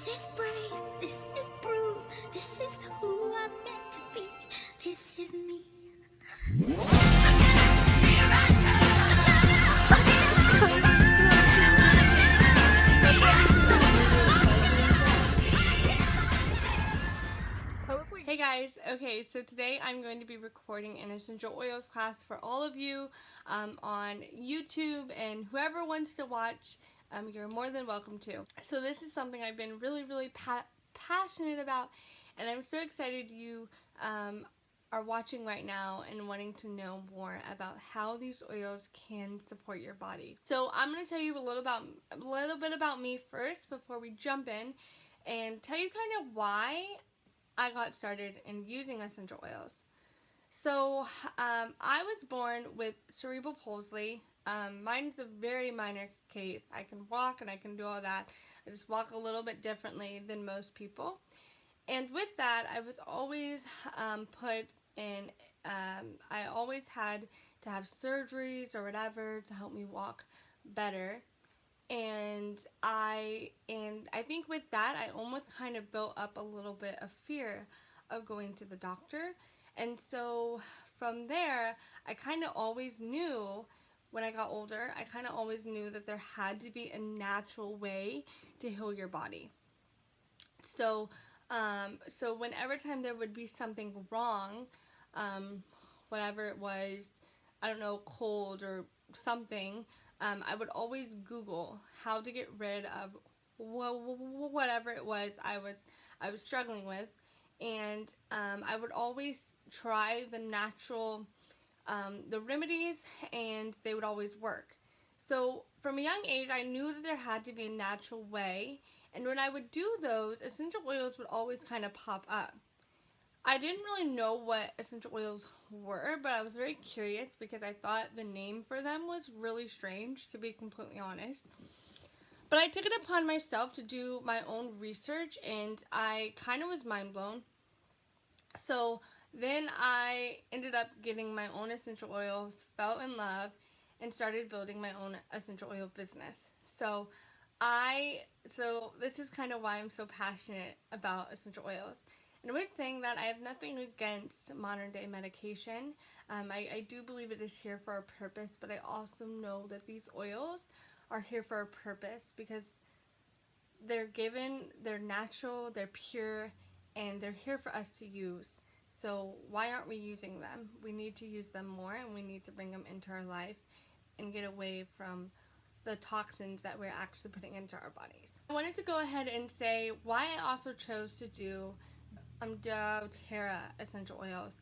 This is brave, this is bruised, this is who I'm meant to be, this is me. Hey guys, okay, so today I'm going to be recording an essential oils class for all of you on YouTube, and whoever wants to watch, you're more than welcome to. So this is something I've been really passionate about, and I'm so excited you are watching right now and wanting to know more about how these oils can support your body. So I'm going to tell you a little bit about me first before we jump in, and tell you kind of why I got started in using essential oils. So I was born with cerebral palsy. Mine's a very minor case. I can walk and I can do all that. I just walk a little bit differently than most people. And with that, I was always put in, I always had to have surgeries or whatever to help me walk better. And I think with that, I almost kind of built up a little bit of fear of going to the doctor. And so from there, I kind of always knew, when I got older, I kind of always knew that there had to be a natural way to heal your body. So whenever time there would be something wrong, whatever it was, I don't know, cold or something, I would always Google how to get rid of whatever it was I was struggling with, and I would always try the natural, the remedies, and they would always work. So from a young age, I knew that there had to be a natural way, and when I would do those, essential oils would always kind of pop up. I didn't really know what essential oils were, but I was very curious because I thought the name for them was really strange, to be completely honest. But I took it upon myself to do my own research, and I kind of was mind blown. So then I ended up getting my own essential oils, fell in love, and started building my own essential oil business. So this is kind of why I'm so passionate about essential oils. And with saying that, I have nothing against modern day medication. I do believe it is here for a purpose, but I also know that these oils are here for a purpose because they're natural, they're pure, and they're here for us to use. So why aren't we using them? We need to use them more, and we need to bring them into our life and get away from the toxins that we're actually putting into our bodies. I wanted to go ahead and say why I also chose to do doTERRA essential oils.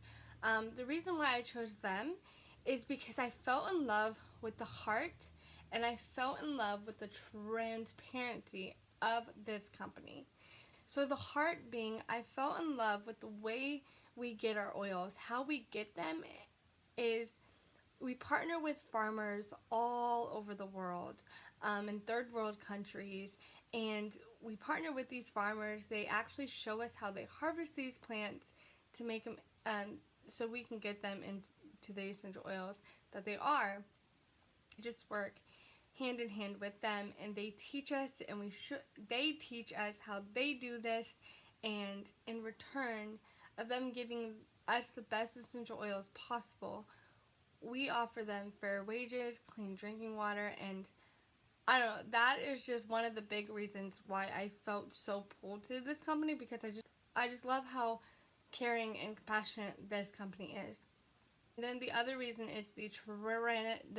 The reason why I chose them is because I fell in love with the heart, and I fell in love with the transparency of this company. So the heart being, I fell in love with the way we get our oils. How we get them is we partner with farmers all over the world, in third world countries, and we partner with these farmers. They actually show us how they harvest these plants to make them, so we can get them into the essential oils that they are. We just work hand in hand with them, and they teach us, and they teach us how they do this, and in return of them giving us the best essential oils possible, we offer them fair wages, clean drinking water, and I don't know, that is just one of the big reasons why I felt so pulled to this company, because I just love how caring and compassionate this company is. And then the other reason is the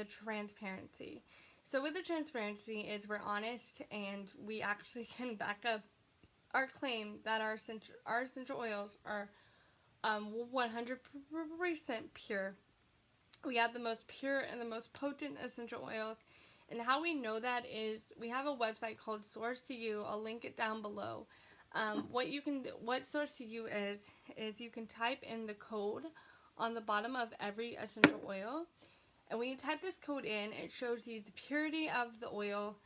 transparency. So with the transparency is we're honest, and we actually can back up our claim that our essential oils are 100% pure. We have the most pure and the most potent essential oils. And how we know that is we have a website called Source to You. I'll link it down below. What Source to You is you can type in the code on the bottom of every essential oil. And when you type this code in, it shows you the purity of the oil,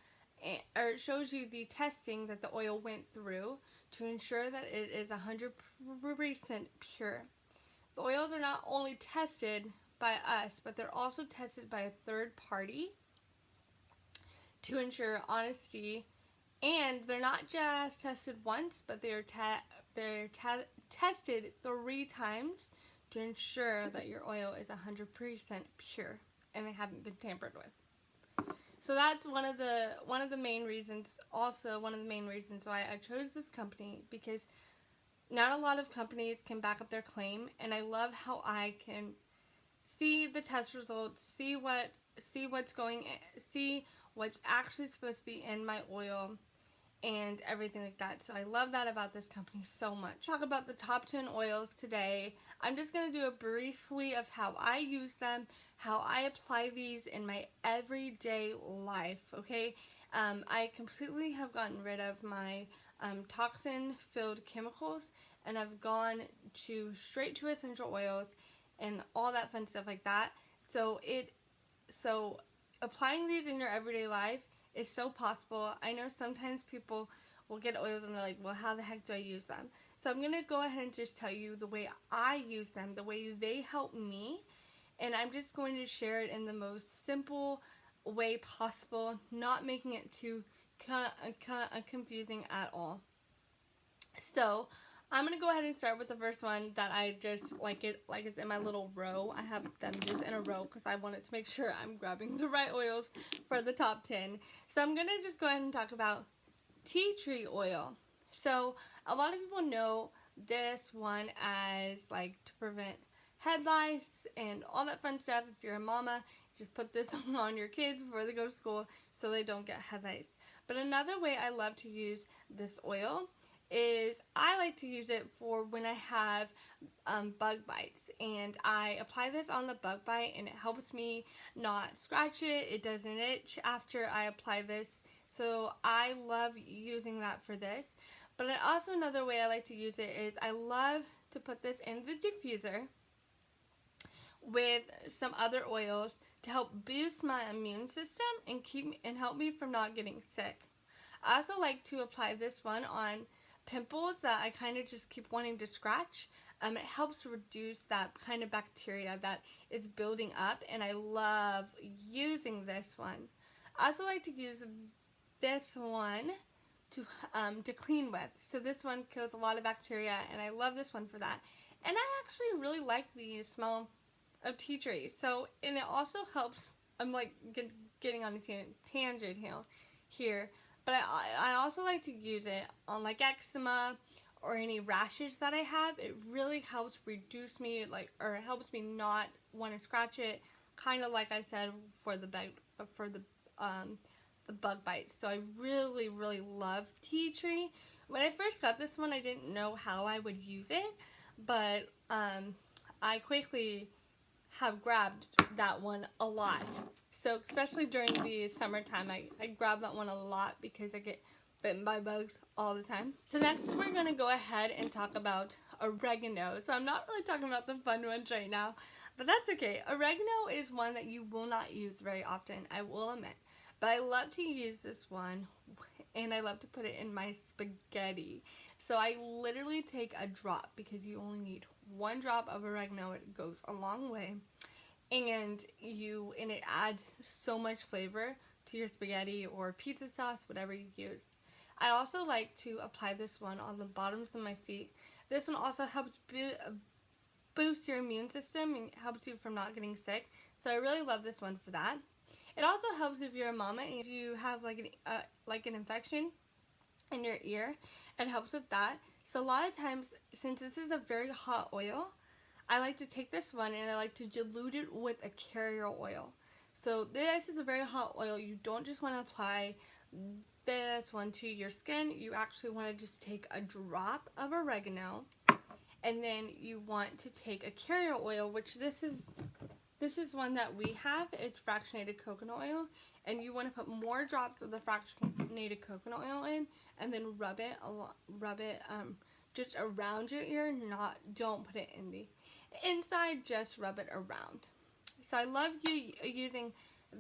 or it shows you the testing that the oil went through to ensure that it is 100% pure. The oils are not only tested by us, but they're also tested by a third party to ensure honesty And they're not just tested once, but they're tested 3 times to ensure that your oil is 100% pure and they haven't been tampered with. So that's one of the main reasons. Also, one of the main reasons why I chose this company, because not a lot of companies can back up their claim, and I love how I can see the test results, see what's actually supposed to be in my oil and everything like that. So I love that about this company so much. Talk about the top 10 oils today. I'm just going to do a briefly of how I use them, how I apply these in my everyday life, okay? I completely have gotten rid of my toxin-filled chemicals, and I've gone straight to essential oils and all that fun stuff like that. So applying these in your everyday life is so possible. I know sometimes people will get oils and they're like, well, how the heck do I use them? So I'm going to go ahead and just tell you the way I use them, the way they help me, and I'm just going to share it in the most simple way possible, not making it too confusing at all. So I'm going to go ahead and start with the first one that I just like it's in my little row. I have them just in a row because I wanted to make sure I'm grabbing the right oils for the top 10. So I'm going to just go ahead and talk about tea tree oil. So a lot of people know this one as like to prevent head lice and all that fun stuff. If you're a mama, just put this on your kids before they go to school so they don't get head lice. But another way I love to use this oil is I like to use it for when I have bug bites, and I apply this on the bug bite and it helps me not scratch it. It doesn't itch after I apply this, so I love using that for this. But also another way I like to use it is I love to put this in the diffuser with some other oils to help boost my immune system and help me from not getting sick. I also like to apply this one on pimples that I kind of just keep wanting to scratch. It helps reduce that kind of bacteria that is building up, and I love using this one. I also like to use this one to clean with. So this one kills a lot of bacteria, and I love this one for that. And I actually really like the smell of tea tree. So, and it also helps. I'm like getting on a tangent here. But I also like to use it on like eczema or any rashes that I have. It really helps reduce me, or it helps me not want to scratch it. Kind of like I said for the bug bites. So I really, really love tea tree. When I first got this one, I didn't know how I would use it, but I quickly have grabbed that one a lot. So especially during the summertime, I grab that one a lot because I get bitten by bugs all the time. So next we're going to go ahead and talk about oregano. So I'm not really talking about the fun ones right now, but that's okay. Oregano is one that you will not use very often, I will admit. But I love to use this one, and I love to put it in my spaghetti. So I literally take a drop, because you only need 1 drop of oregano. It goes a long way. And it adds so much flavor to your spaghetti or pizza sauce, whatever you use. I also like to apply this one on the bottoms of my feet. This one also helps boost your immune system and helps you from not getting sick. So I really love this one for that. It also helps if you're a mama and if you have like an infection in your ear. It helps with that. So a lot of times, since this is a very hot oil, I like to take this one and I like to dilute it with a carrier oil. So this is a very hot oil. You don't just want to apply this one to your skin. You actually want to just take a drop of oregano, and then you want to take a carrier oil, which this is one that we have. It's fractionated coconut oil, and you want to put more drops of the fractionated coconut oil in, and then rub it just around your ear. Don't put it in the inside, just rub it around. So I love using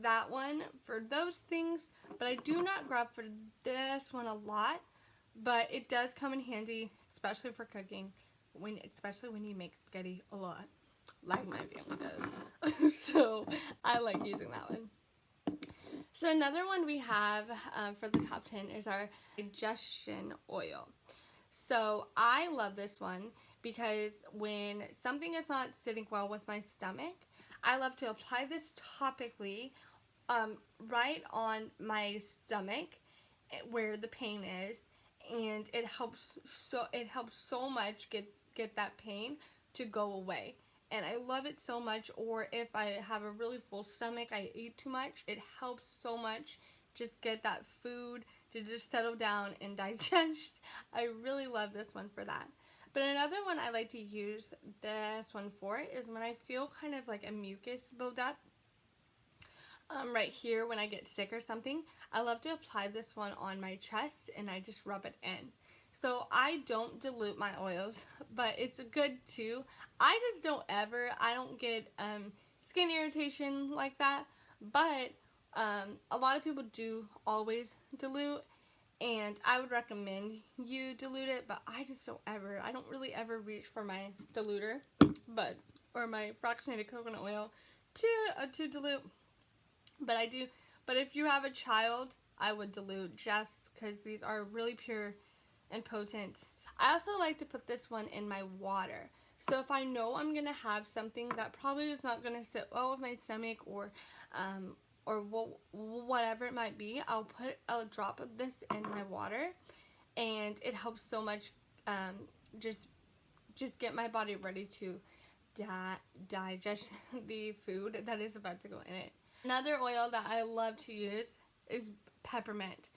that one for those things, but I do not grab for this one a lot, but it does come in handy, especially for cooking, especially when you make spaghetti a lot, like my family does. So I like using that one. So another one we have for the top 10 is our digestion oil. So I love this one because when something is not sitting well with my stomach, I love to apply this topically right on my stomach where the pain is, and it helps so much get that pain to go away. And I love it so much. Or if I have a really full stomach, I eat too much, it helps so much just get that food to just settle down and digest. I really love this one for that. But another one I like to use this one for is when I feel kind of like a mucus build up right here when I get sick or something. I love to apply this one on my chest and I just rub it in. So I don't dilute my oils, but it's good too. I just I don't get skin irritation like that, but a lot of people do always dilute, and I would recommend you dilute it, but I just I don't really ever reach for my diluter, or my fractionated coconut oil to dilute. But I do. But if you have a child, I would dilute just because these are really pure and potent. I also like to put this one in my water. So if I know I'm gonna have something that probably is not gonna sit well with my stomach, or whatever it might be, I'll put a drop of this in my water, and it helps so much. Just get my body ready to digest the food that is about to go in it. Another oil that I love to use is peppermint.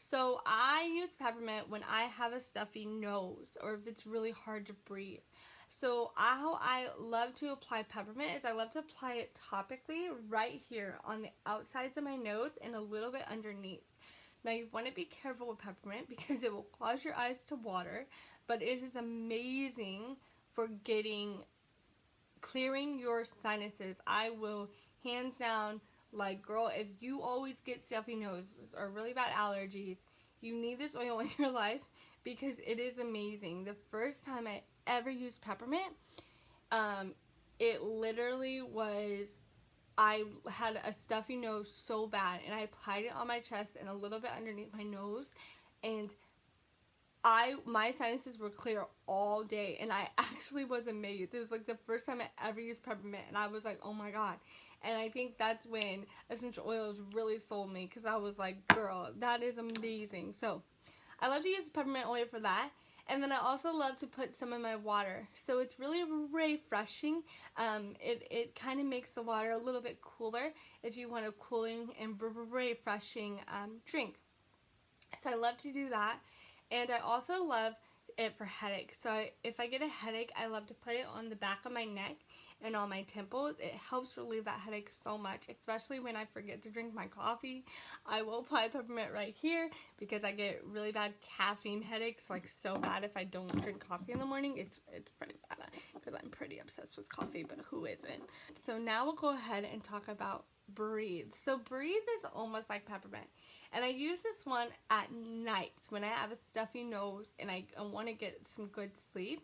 So I use peppermint when I have a stuffy nose or if it's really hard to breathe. So how I love to apply peppermint is I love to apply it topically right here on the outsides of my nose and a little bit underneath. Now you want to be careful with peppermint because it will cause your eyes to water, but it is amazing for clearing your sinuses. I will hands down, like, girl, if you always get stuffy noses or really bad allergies, you need this oil in your life because it is amazing. The first time I ever used peppermint, it literally was, I had a stuffy nose so bad, and I applied it on my chest and a little bit underneath my nose, and my sinuses were clear all day, and I actually was amazed. It was like the first time I ever used peppermint, and I was like, oh my god. And I think that's when essential oils really sold me, because I was like, girl, that is amazing. So I love to use peppermint oil for that. And then I also love to put some in my water. So it's really refreshing. It kind of makes the water a little bit cooler if you want a cooling and refreshing drink. So I love to do that. And I also love it for headaches. So if I get a headache, I love to put it on the back of my neck and on my temples. It helps relieve that headache so much, especially when I forget to drink my coffee. I will apply peppermint right here because I get really bad caffeine headaches, like so bad if I don't drink coffee in the morning. It's pretty bad because I'm pretty obsessed with coffee, but who isn't? So now we'll go ahead and talk about Breathe. So Breathe is almost like peppermint. And I use this one at night when I have a stuffy nose and I want to get some good sleep.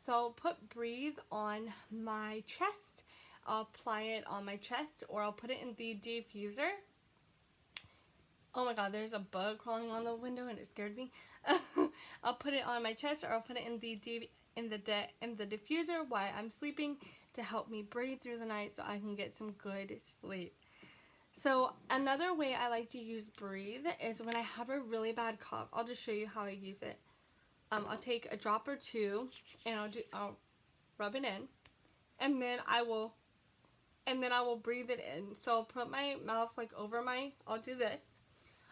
So I'll put Breathe on my chest. I'll apply it on my chest, or I'll put it in the diffuser. Oh my god, there's a bug crawling on the window and it scared me. I'll put it on my chest, or I'll put it in the diffuser while I'm sleeping to help me breathe through the night so I can get some good sleep. So another way I like to use Breathe is when I have a really bad cough. I'll just show you how I use it. I'll take a drop or two and I'll rub it in, and then I will breathe it in. So I'll put my mouth like over I'll do this.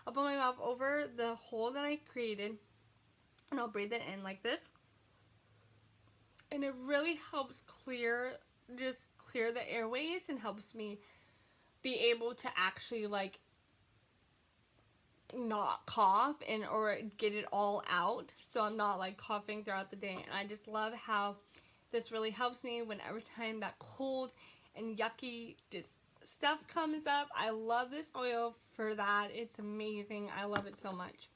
I'll put my mouth over the hole that I created and I'll breathe it in like this. And it really helps clear the airways and helps me be able to actually like not cough or get it all out, so I'm not like coughing throughout the day. And I just love how this really helps me whenever time that cold and yucky just stuff comes up. I love this oil for that. It's amazing. I love it so much.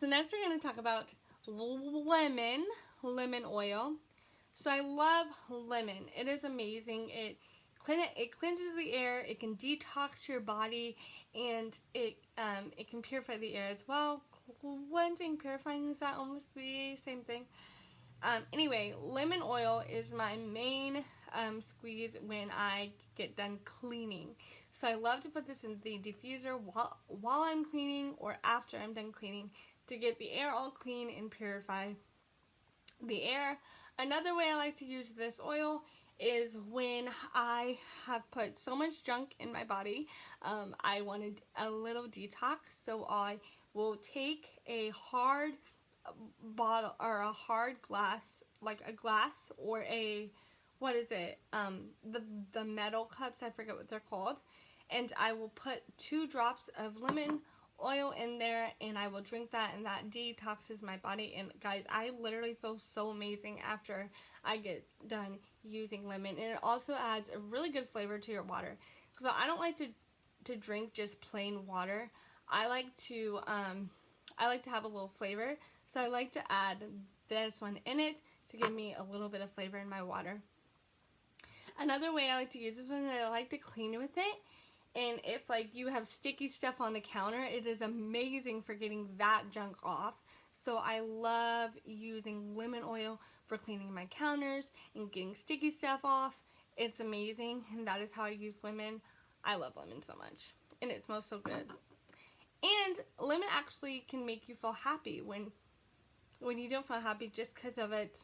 So next we're going to talk about lemon oil. So I love lemon. It is amazing. It It cleanses the air, it can detox your body, and it can purify the air as well. Cleansing, purifying, is that almost the same thing? Anyway, lemon oil is my main squeeze when I get done cleaning. So I love to put this in the diffuser while I'm cleaning or after I'm done cleaning to get the air all clean and purify the air. Another way I like to use this oil is when I have put so much junk in my body. I wanted a little detox, so I will take a hard bottle or a hard glass, like a glass or a, what is it, the metal cups, I forget what they're called, and I will put 2 drops of lemon oil in there, and I will drink that, and that detoxes my body. And guys, I literally feel so amazing after I get done using lemon, and it also adds a really good flavor to your water. So I don't like to drink just plain water. I like to have a little flavor, so I like to add this one in it to give me a little bit of flavor in my water. Another way I like to use this one is I like to clean with it. And if like you have sticky stuff on the counter, it is amazing for getting that junk off. So I love using lemon oil for cleaning my counters and getting sticky stuff off. It's amazing, and that is how I use lemon. I love lemon so much, and it smells so good. And lemon actually can make you feel happy when you don't feel happy just because of it.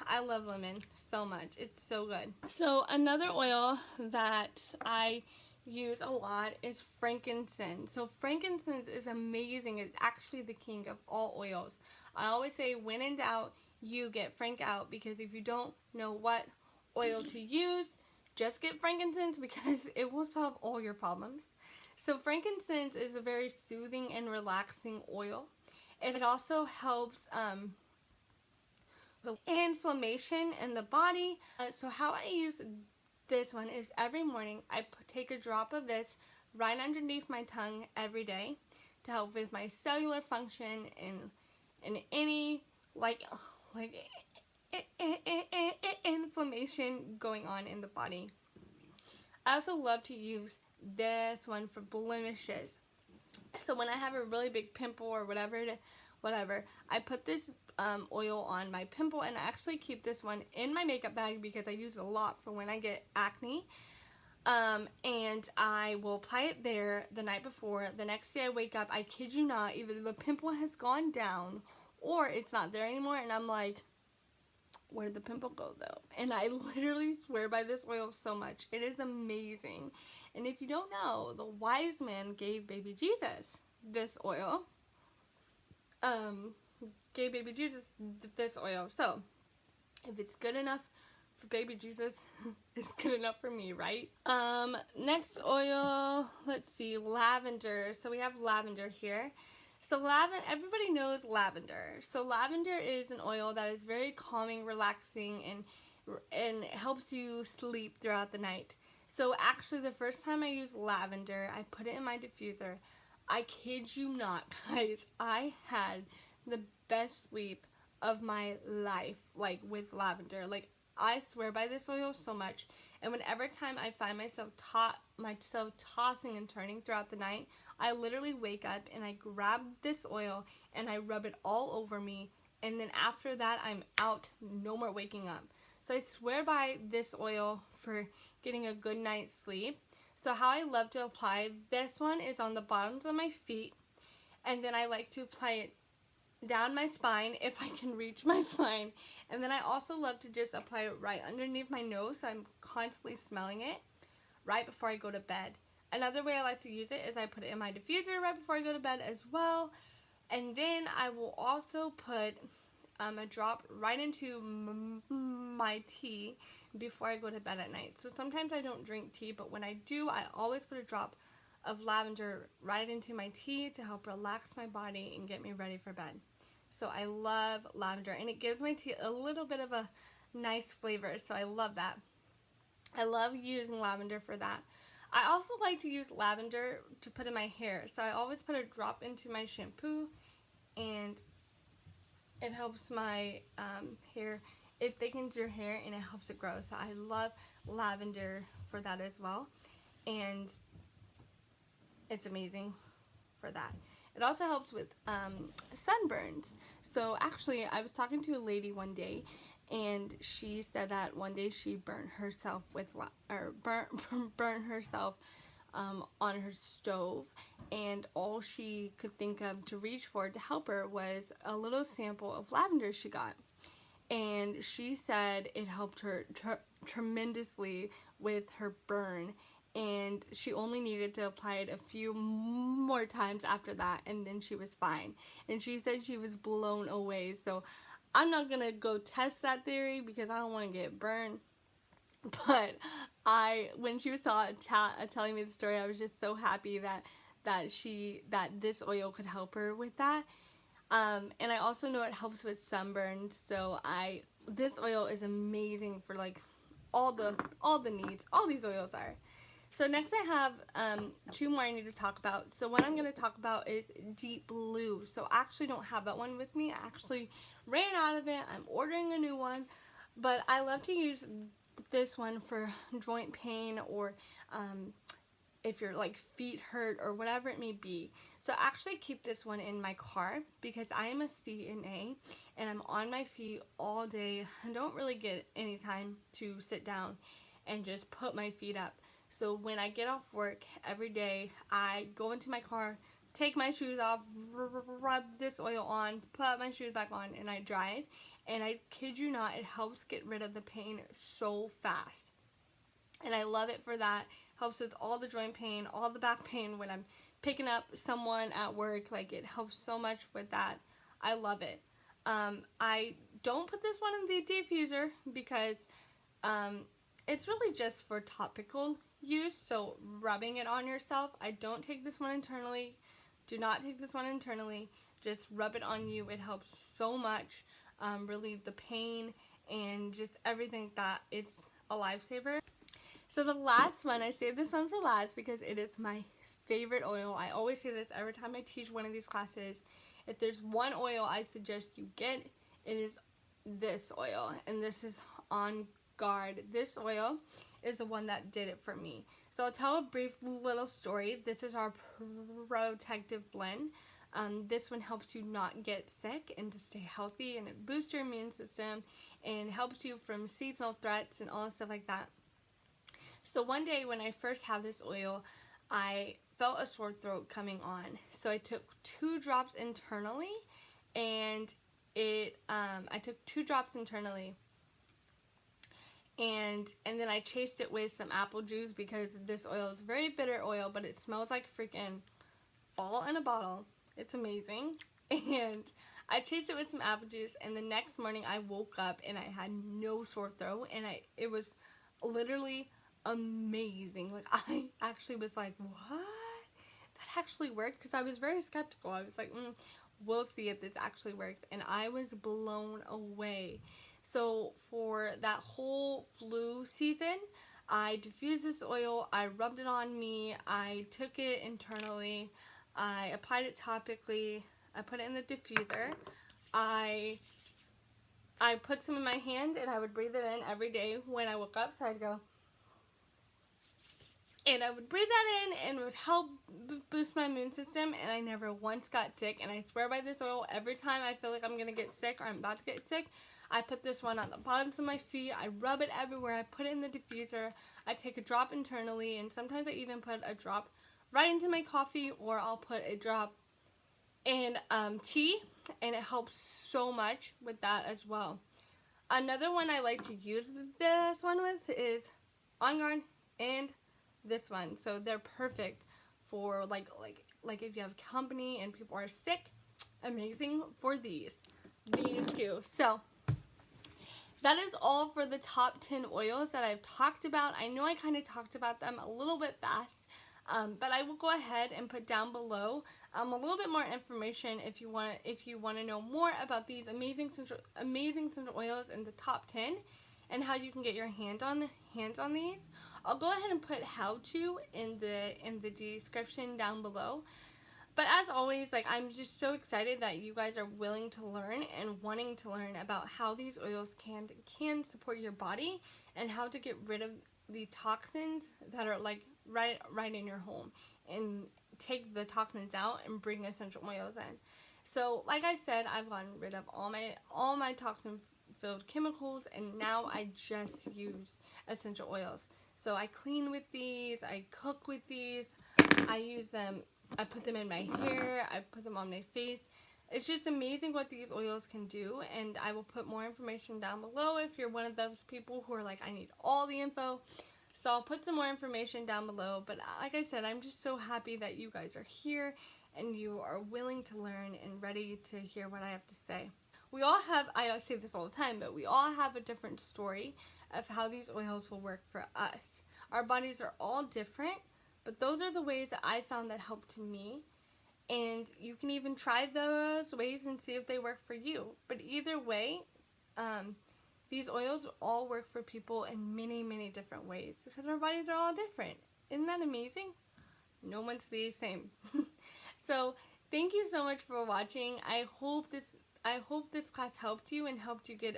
I love lemon so much. It's so good. So another oil that I use a lot is frankincense. So frankincense is amazing. It's actually the king of all oils. I always say, when in doubt, you get frank out, because if you don't know what oil to use, just get frankincense, because it will solve all your problems. So frankincense is a very soothing and relaxing oil. It also helps inflammation in the body. So how I use this one is every morning I take a drop of this right underneath my tongue every day to help with my cellular function and any like inflammation going on in the body. I also love to use this one for blemishes. So when I have a really big pimple or whatever, I put this oil on my pimple, and I actually keep this one in my makeup bag because I use it a lot for when I get acne. And I will apply it there the night before. The next day I wake up, I kid you not, either the pimple has gone down or it's not there anymore, and I'm like, where did the pimple go though? And I literally swear by this oil so much. It is amazing. And if you don't know, the wise man gave baby Jesus this oil. Gave baby Jesus this oil. So if it's good enough for baby Jesus, it's good enough for me, right? Next oil, let's see, lavender. So we have lavender here. So everybody knows lavender. So lavender is an oil that is very calming, relaxing, and helps you sleep throughout the night. So actually, the first time I used lavender, I put it in my diffuser. I kid you not, guys, I had the best sleep of my life, like, with lavender. Like, I swear by this oil so much. And whenever time I find myself tossing and turning throughout the night, I literally wake up and I grab this oil and I rub it all over me. And then after that, I'm out, no more waking up. So I swear by this oil for getting a good night's sleep. So how I love to apply this one is on the bottoms of my feet. And then I like to apply it down my spine if I can reach my spine. And then I also love to just apply it right underneath my nose, so I'm constantly smelling it right before I go to bed. Another way I like to use it is I put it in my diffuser right before I go to bed as well. And then I will also put a drop right into my tea before I go to bed at night. So sometimes I don't drink tea, but when I do, I always put a drop of lavender right into my tea to help relax my body and get me ready for bed. So I love lavender, and it gives my tea a little bit of a nice flavor, so I love that. I love using lavender for that. I also like to use lavender to put in my hair, so I always put a drop into my shampoo, and it helps my hair it thickens your hair and it helps it grow. So I love lavender for that as well, and it's amazing for that. It also helps with sunburns. So actually, I was talking to a lady one day, and she said that one day she burnt herself with burnt herself on her stove, and all she could think of to reach for to help her was a little sample of lavender she got. And she said it helped her tremendously with her burn, and she only needed to apply it a few more times after that, and then she was fine. And she said she was blown away. So I'm not gonna go test that theory because I don't want to get burned. But when she was telling me the story, I was just so happy that this oil could help her with that. And I also know it helps with sunburn. So this oil is amazing for like all the needs. All these oils are. So next I have 2 more I need to talk about. So one I'm going to talk about is Deep Blue. So I actually don't have that one with me. I actually ran out of it. I'm ordering a new one. But I love to use this one for joint pain, or if your like feet hurt or whatever it may be. So I actually keep this one in my car because I am a CNA and I'm on my feet all day. I don't really get any time to sit down and just put my feet up. So when I get off work every day, I go into my car, take my shoes off, rub this oil on, put my shoes back on, and I drive. And I kid you not, it helps get rid of the pain so fast. And I love it for that. Helps with all the joint pain, all the back pain when I'm picking up someone at work. Like, it helps so much with that. I love it. I don't put this one in the diffuser because it's really just for topical use. So rubbing it on yourself. I don't take this one internally. Do not take this one internally. Just rub it on you. It helps so much. Relieve the pain and just everything. That it's a lifesaver. So the last one, I saved this one for last because it is my favorite oil. I always say this every time I teach one of these classes. If there's one oil I suggest you get, it is this oil. And this is On Guard. This oil is the one that did it for me. So I'll tell a brief little story. This is our protective blend. This one helps you not get sick and to stay healthy, and it boosts your immune system and helps you from seasonal threats and all stuff like that. So one day when I first had this oil, I felt a sore throat coming on. So I took 2 drops internally, and I took 2 drops internally, and then I chased it with some apple juice because this oil is very bitter oil, but it smells like freaking fall in a bottle. It's amazing. And I chased it with some apple juice, and the next morning I woke up and I had no sore throat, and it was literally amazing. Like, I actually was like, what? That actually worked? Because I was very skeptical. I was like, we'll see if this actually works. And I was blown away. So for that whole flu season, I diffused this oil, I rubbed it on me, I took it internally, I applied it topically, I put it in the diffuser, I put some in my hand, and I would breathe it in every day when I woke up. So I'd go, and I would breathe that in, and it would help boost my immune system, and I never once got sick. And I swear by this oil, every time I feel like I'm going to get sick or I'm about to get sick, I put this one on the bottoms of my feet, I rub it everywhere, I put it in the diffuser, I take a drop internally, and sometimes I even put a drop right into my coffee, or I'll put a drop in tea, and it helps so much with that as well. Another one I like to use this one with is On Guard and this one. So they're perfect for like if you have company and people are sick. Amazing for these 2. So that is all for the top 10 oils that I've talked about. I know I kind of talked about them a little bit fast, but I will go ahead and put down below a little bit more information if you want to know more about these amazing essential oils in the top 10 and how you can get your hands on these. I'll go ahead and put how to in the description down below. But as always, like, I'm just so excited that you guys are willing to learn and wanting to learn about how these oils can support your body and how to get rid of the toxins that are like right in your home, and take the toxins out and bring essential oils in. So like I said, I've gotten rid of all my toxin filled chemicals, and now I just use essential oils. So I clean with these, I cook with these, I use them, I put them in my hair, I put them on my face. It's just amazing what these oils can do, and I will put more information down below if you're one of those people who are like, I need all the info. So I'll put some more information down below, but like I said, I'm just so happy that you guys are here and you are willing to learn and ready to hear what I have to say. We all have, I say this all the time, but we all have a different story of how these oils will work for us. Our bodies are all different, but those are the ways that I found that helped me. And you can even try those ways and see if they work for you. But either way, these oils all work for people in many, many different ways because our bodies are all different. Isn't that amazing? No one's the same. So thank you so much for watching. I hope this class helped you and helped you get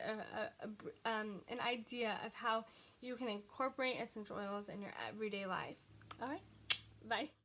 an idea of how you can incorporate essential oils in your everyday life. All right, bye.